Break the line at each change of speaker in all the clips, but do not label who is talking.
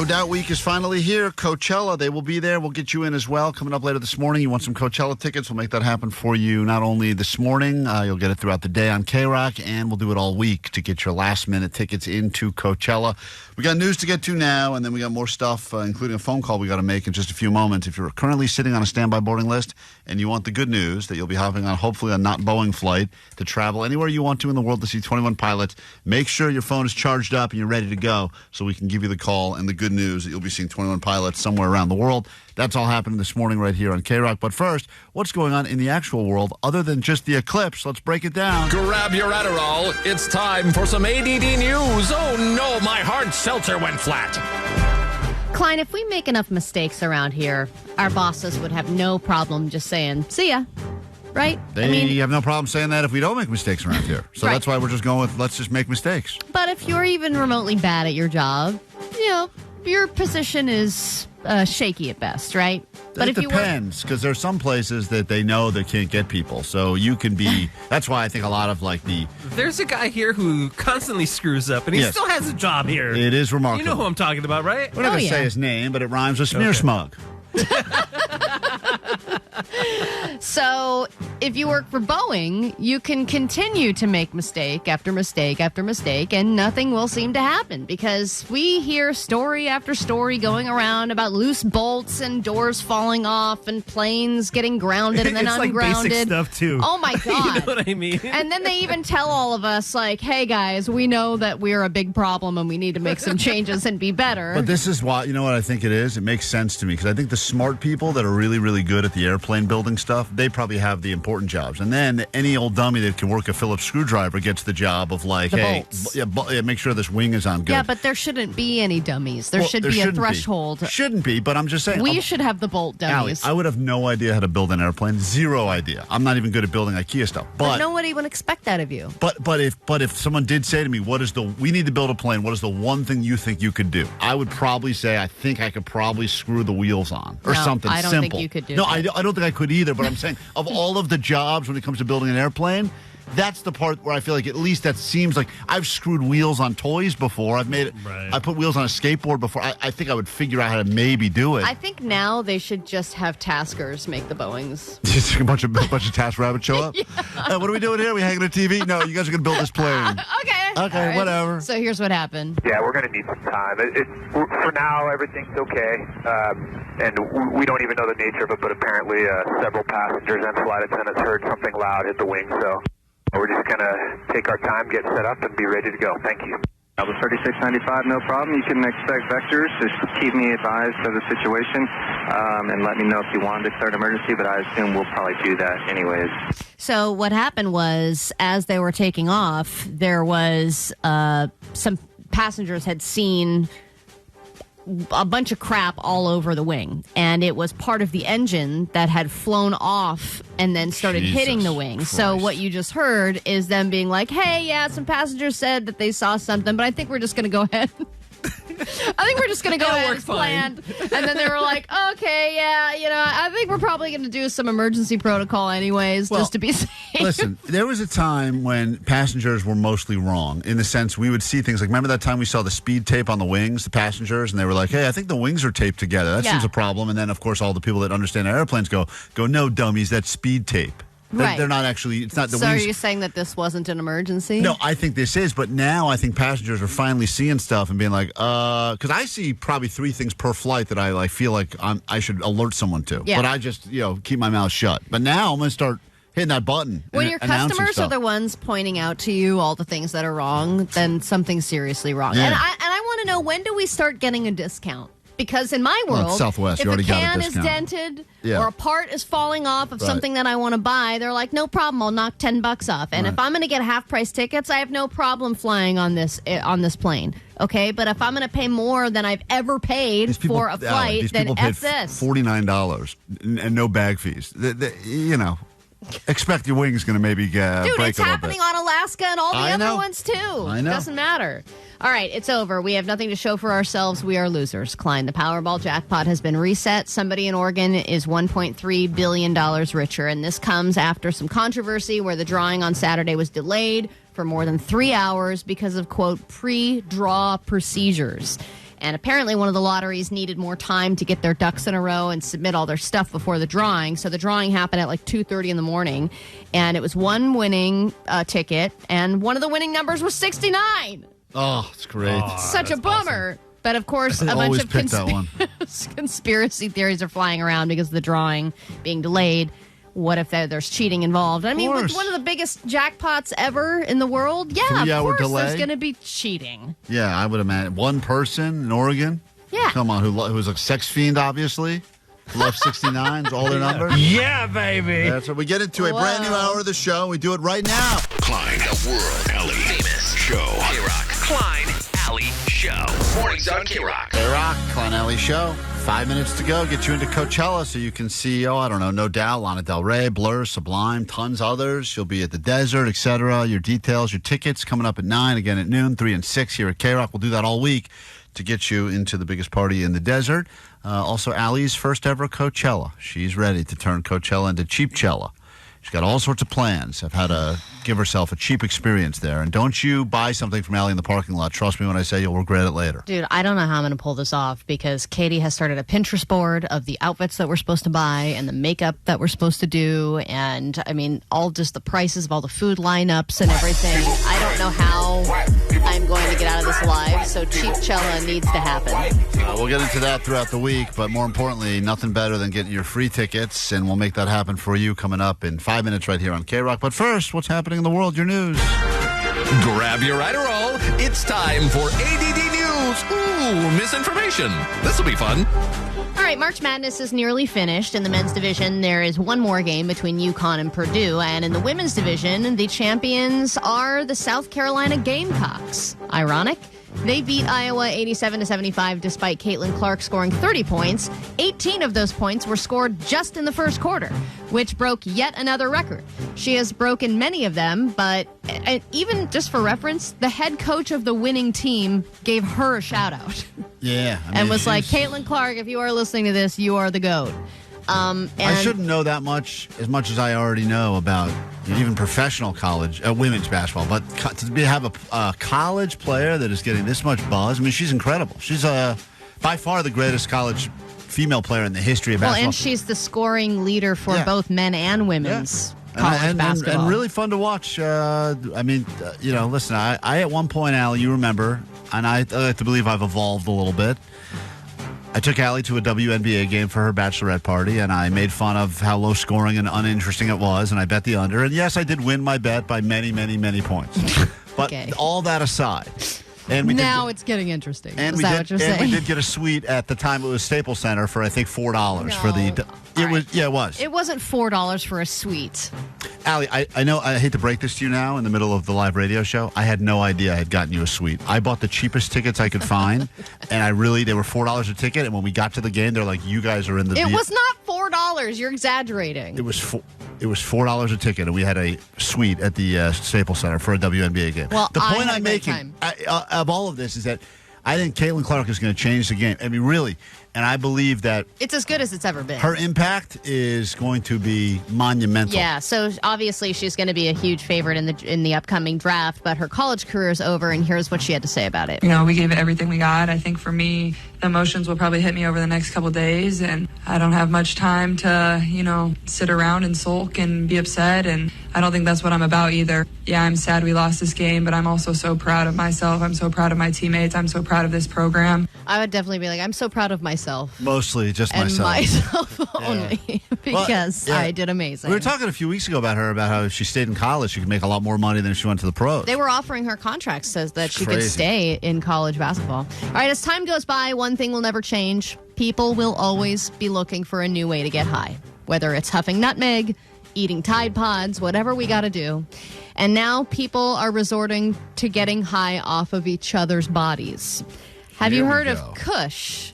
Doubt Week is finally here. Coachella, they will be there. We'll get you in as well. Coming up later this morning, you want some Coachella tickets? We'll make that happen for you not only this morning, you'll get it throughout the day on KROQ, and we'll do it all week to get your last-minute tickets into Coachella. We got news to get to now, and then we got more stuff, including a phone call we got to make in just a few moments. If you're currently sitting on a standby boarding list and you want the good news that you'll be hopping on, hopefully a not Boeing flight to travel anywhere you want to in the world to see 21 Pilots, make sure your phone is charged up and you're ready to go so we can give you the call and the good news that you'll be seeing 21 Pilots somewhere around the world. That's all happening this morning right here on KROQ. But first, what's going on in the actual world other than just the eclipse? Let's break it down.
Grab your Adderall. It's time for some ADD news. Oh no, my hard seltzer went flat.
Klein, if we make enough mistakes around here, our bosses would have no problem just saying, see ya. Right?
They have no problem saying that if we don't make mistakes around here. So
Right.
That's why we're just going with let's just make mistakes.
But if you're even remotely bad at your job, your position is shaky at best, right? But
It depends, because there's some places that they know they can't get people. So you can be, that's why I think a lot of
There's a guy here who constantly screws up, and he still has a job here.
It is remarkable.
You know who I'm talking about, right?
We're not going to say his name, but it rhymes with smear smug.
So if you work for Boeing, you can continue to make mistake after mistake after mistake, and nothing will seem to happen because we hear story after story going around about loose bolts and doors falling off and planes getting grounded and then
It's
ungrounded.
like basic stuff, too.
Oh, my God.
You know what I mean?
And then they even tell all of us, like, hey, guys, we know that we're a big problem and we need to make some changes and be better.
But this is why, you know what I think it is? It makes sense to me because I think the smart people that are really, really good at the airplane building stuff, they probably have the important jobs. And then any old dummy that can work a Phillips screwdriver gets the job of make sure this wing is on good.
Yeah, but there shouldn't be any dummies. There should be a threshold.
Shouldn't be, but I'm just saying.
We should have the bolt dummies.
Allie, I would have no idea how to build an airplane. Zero idea. I'm not even good at building IKEA stuff.
But nobody would expect that of you.
But if someone did say to me, we need to build a plane, what is the one thing you think you could do? I would probably say I think I could probably screw the wheels on or something simple.
I don't think you could do that.
I don't think I could either, but I'm saying of all of the jobs when it comes to building an airplane, that's the part where I feel like at least that seems like I've screwed wheels on toys before. I've made it. Right. I put wheels on a skateboard before. I think I would figure out how to maybe do it.
I think now they should just have taskers make the Boeings.
Just a bunch of task rabbits show up. Yeah. What are we doing here? Are we hanging a TV? No, you guys are going to build this plane.
Okay.
Okay, right. Whatever.
So here's what happened.
Yeah, we're going to need some time. For now, everything's okay, and we don't even know the nature of it. But apparently, several passengers and flight attendants heard something loud hit the wing. So we're just going to take our time, get set up, and be ready to go. Thank you.
That was 3695, no problem. You can expect vectors. Just keep me advised of the situation and let me know if you want to declare an emergency, but I assume we'll probably do that anyways.
So what happened was, as they were taking off, there was some passengers had seen a bunch of crap all over the wing, and it was part of the engine that had flown off and then started hitting the wing.
Christ.
So what you just heard is them being like, hey, yeah, some passengers said that they saw something, but I think we're just going to go ahead. I think we're just going to go ahead as planned. And then they were like, okay, yeah, I think we're probably going to do some emergency protocol anyways, just to be safe.
Listen, there was a time when passengers were mostly wrong in the sense we would see things like, remember that time we saw the speed tape on the wings, the passengers, and they were like, hey, I think the wings are taped together. That seems a problem. And then, of course, all the people that understand airplanes go, no, dummies, that's speed tape.
Right.
They're not actually, it's not the
So
wings.
are you saying that this wasn't an emergency?
No, I think this is, but now I think passengers are finally seeing stuff and being like, because I see probably 3 things per flight that I feel like I should alert someone to.
Yeah.
But I just, keep my mouth shut. But now I'm going to start hitting that button.
When your customers are the ones pointing out to you all the things that are wrong, then something's seriously wrong.
Yeah.
And I want to know, when do we start getting a discount? Because in my world,
Southwest,
if
you
a
already got a
can is
discount.
dented
Yeah.
or a part is falling off of
Right.
something that I want to buy, they're like, no problem, I'll knock $10 off. And if I'm going to get half-price tickets, I have no problem flying on this plane. Okay, but if I'm going to pay more than I've ever paid for a flight, then F this.
$49 and no bag fees. Expect your wings going to maybe break a little bit.
Dude, it's happening on Alaska and all the
I
other
know.
ones, too.
I know.
Doesn't matter. All right, it's over. We have nothing to show for ourselves. We are losers. Klein, the Powerball jackpot has been reset. Somebody in Oregon is $1.3 billion richer, and this comes after some controversy where the drawing on Saturday was delayed for more than 3 hours because of, quote, pre-draw procedures. And apparently one of the lotteries needed more time to get their ducks in a row and submit all their stuff before the drawing. So the drawing happened at like 2:30 in the morning. And it was one winning ticket. And one of the winning numbers was 69.
Oh, it's great.
Such a bummer. Awesome. But of course, a bunch of conspiracy theories are flying around because of the drawing being delayed. What if there's cheating involved? I mean, with one of the biggest jackpots ever in the world, of course there's going to be cheating.
Yeah, I would imagine. One person in Oregon?
Yeah.
Come on, who's a sex fiend, obviously. Loves 69s, all their numbers.
Yeah, baby.
That's what we get into a brand new hour of the show. We do it right now.
Klein, the world, Ellie, famous show. KROQ, Klein, Alley Show. Mornings on KROQ.
KROQ, Klein Alley Show. 5 minutes to go. Get you into Coachella so you can see, No Doubt, Lana Del Rey, Blur, Sublime, tons others. You'll be at the desert, etc. Your details, your tickets coming up at 9, again at noon, 3 and 6 here at KROQ. We'll do that all week to get you into the biggest party in the desert. Also, Allie's first ever Coachella. She's ready to turn Coachella into Cheapchella. She's got all sorts of plans of how to give herself a cheap experience there. And don't you buy something from Allie in the parking lot. Trust me when I say you'll regret it later.
Dude, I don't know how I'm going to pull this off because Katie has started a Pinterest board of the outfits that we're supposed to buy and the makeup that we're supposed to do. And, I mean, all just the prices of all the food lineups and everything. I don't know how I'm going to get out of this alive, so Cheapchella needs to happen.
We'll get into that throughout the week, but more importantly, nothing better than getting your free tickets, and we'll make that happen for you coming up in 5 minutes right here on KROQ. But first, what's happening in the world? Your news.
Grab your Adderall. It's time for ADD News. Ooh, misinformation. This will be fun.
All right, March Madness is nearly finished. In the men's division, there is one more game between UConn and Purdue. And in the women's division, the champions are the South Carolina Gamecocks. Ironic? They beat Iowa 87-75 despite Caitlin Clark scoring 30 points. 18 of those points were scored just in the first quarter, which broke yet another record. She has broken many of them, but even just for reference, the head coach of the winning team gave her a shout-out.
Yeah.
And was like, Caitlin Clark, if you are listening to this, you are the GOAT. And
I shouldn't know that much as I already know about even professional college, women's basketball. But to have a college player that is getting this much buzz, I mean, she's incredible. She's by far the greatest college female player in the history of basketball.
Well, and she's the scoring leader for both men and women's college basketball.
And really fun to watch. Listen, I at one point, Allie, you remember, and I like to believe I've evolved a little bit. I took Allie to a WNBA game for her bachelorette party, and I made fun of how low scoring and uninteresting it was, and I bet the under. And yes, I did win my bet by many, many, many points. But all that aside, and
it's getting interesting.
And
is that what you're saying?
And we did get a suite at the time. It was Staples Center for I think $4 for the. It was.
It wasn't $4 for a suite.
Allie, I know I hate to break this to you now in the middle of the live radio show. I had no idea I had gotten you a suite. I bought the cheapest tickets I could find, and they were $4 a ticket. And when we got to the game, they're like, "You guys are in the."
It was not $4. You're exaggerating.
It was $4 a ticket, and we had a suite at the Staples Center for a WNBA game.
Well,
the point I'm making of all of this is that I think Caitlin Clark is going to change the game. I mean, really. And I believe that
it's as good as it's ever been.
Her impact is going to be monumental.
Yeah, so obviously she's going to be a huge favorite in the upcoming draft, but her college career is over, and here's what she had to say about it.
We gave it everything we got. I think for me, the emotions will probably hit me over the next couple days, and I don't have much time to, sit around and sulk and be upset, and I don't think that's what I'm about either. Yeah, I'm sad we lost this game, but I'm also so proud of myself. I'm so proud of my teammates. I'm so proud of this program.
I would definitely be like, I'm so proud of myself.
Mostly just
and
myself.
Only because I did amazing.
We were talking a few weeks ago about how if she stayed in college, she could make a lot more money than if she went to the pros.
They were offering her contracts so that she could stay in college basketball. All right, as time goes by, one thing will never change. People will always be looking for a new way to get high, whether it's huffing nutmeg, eating Tide Pods, whatever we got to do. And now people are resorting to getting high off of each other's bodies. Have you heard of Kush?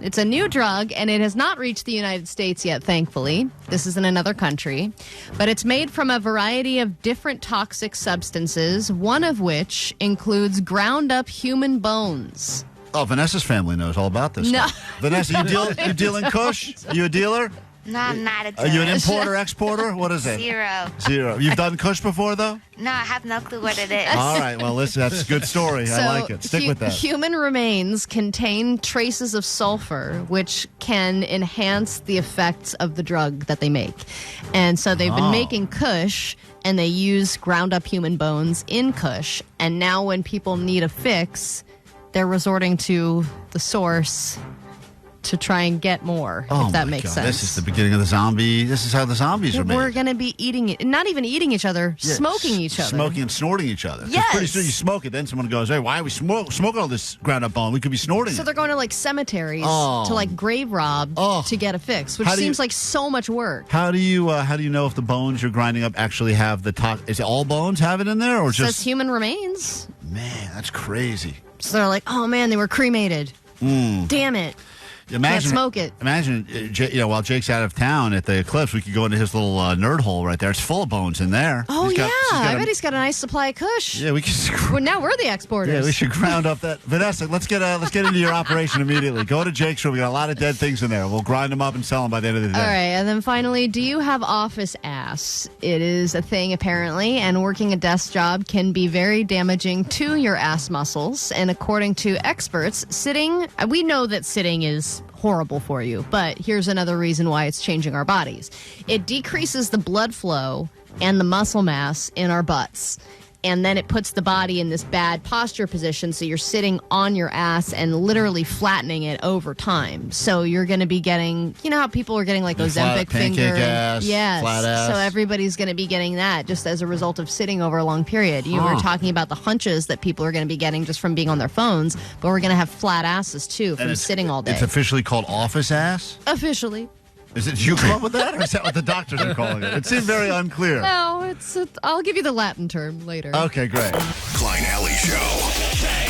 It's a new drug, and it has not reached the United States yet, thankfully. This is in another country. But it's made from a variety of different toxic substances, one of which includes ground-up human bones.
Oh, Vanessa's family knows all about this stuff. Vanessa, you deal in Kush? You a dealer?
No, I'm not a
Are you an
tourist.
importer, exporter? What is it?
Zero.
You've done Kush before, though?
No, I have no clue what it is.
All right. Well, listen, that's a good story. I like it. Stick with that.
Human remains contain traces of sulfur, which can enhance the effects of the drug that they make. And so they've been making Kush, and they use ground up human bones in Kush. And now when people need a fix, they're resorting to the source to try and get more, if that makes sense.
This is the beginning of the zombie. This is how the zombies are made.
We're going to be eating it, not even eating each other, smoking each other.
Smoking and snorting each other. 'Cause
Yes.
pretty soon you smoke it, then someone goes, hey, why are we smoking all this ground up bone? We could be snorting
So
it.
they're going to like cemeteries to like grave rob to get a fix, which seems like so much work.
How do you know if the bones you're grinding up actually have the Is it all bones have it in there, or
It says
just
human remains.
Man, that's crazy.
So they're like, oh man, they were cremated. Damn it. Can't smoke it.
Imagine, while Jake's out of town at the Eclipse, we could go into his little nerd hole right there. It's full of bones in there.
Oh, I bet he's got a nice supply of Kush.
Yeah, we can.
Well, now we're the exporters.
Yeah, we should ground up that. Vanessa, let's get into your operation immediately. Go to Jake's room. We got a lot of dead things in there. We'll grind them up and sell them by the end of the day.
All right, and then finally, do you have office ass? It is a thing, apparently, and working a desk job can be very damaging to your ass muscles. And according to experts, we know that sitting is horrible for you, but here's another reason why it's changing our bodies. It decreases the blood flow and the muscle mass in our butts, and then it puts the body in this bad posture position, so you're sitting on your ass and literally flattening it over time. So you're going to be getting, you know how people are getting like Ozempic finger?
Ass,
yes.
flat ass.
So everybody's going to be getting that just as a result of sitting over a long period. You were talking about the hunches that people are going to be getting just from being on their phones, but we're going to have flat asses too from sitting all day.
It's officially called office ass?
Officially.
Did you come up with that, or is that what the doctors are calling it? It seemed very unclear.
No, I'll give you the Latin term later.
Okay, great.
Klein Alley Show.